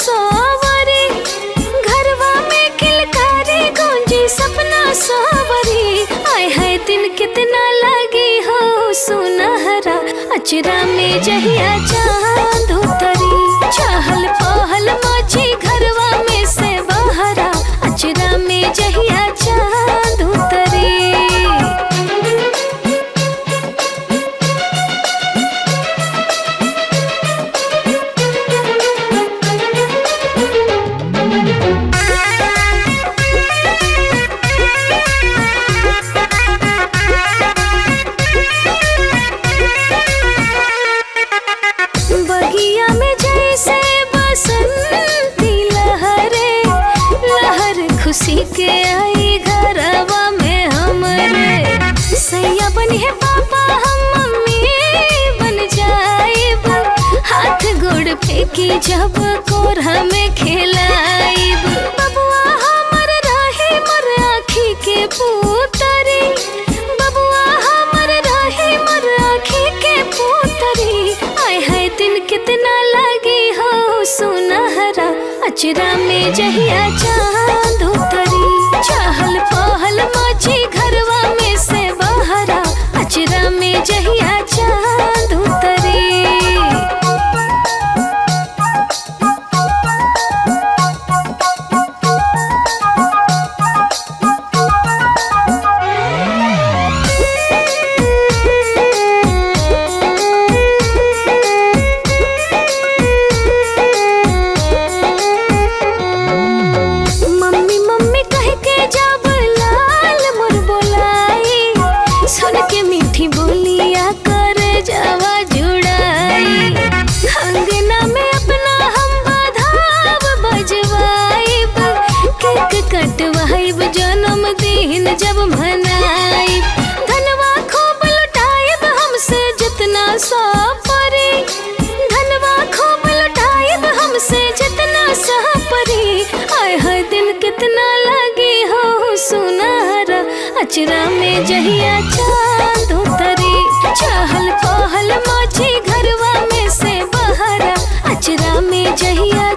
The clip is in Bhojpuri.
सोवरी, घरवा में किलकारी गूंजी सपना सोवरी। आए है दिन कितना लगी हो सुनहरा, अचरा में जहिया चांद उतरी। चहल पहल मची घरवा में से बहरा, अचरा में जहिया चांद उतरी। बगिया में जैसे बसंती लहरे, लहर खुशी के आई घरवा में हमरे। सैया बनी है पापा हम मम्मी बन जाइब, हाथ गोड़ फेंकी जब कोरहा में खेलाइब। बबुआ हमर रहे मर आँखी के पुतरी, बबुआ हमर रहे मर आँखी के पुतरी। आए है दिन कितना लगी हो सुनहरा, अचरा में जहिया चांद उतरी। चहल पहल मची घरवा में से बहरा, अचरा में जहिया चांद उतरी। बोलिया कर जावा जुड़ाई, अंगना में अपना हम बधाव बजवाइब। केक कटवाइब जन्मदिन जब मनाइब। धनवा खूब लुटाइब हमसे जितना सपरी, धनवा खूब लुटाइब हमसे जितना सपरी। आए है दिन कितना लगी हो सुनहरा, अचरा में जहिया चांद उतरी। चहल पहल मची घरवा में से बहरा, अचरा में जहिया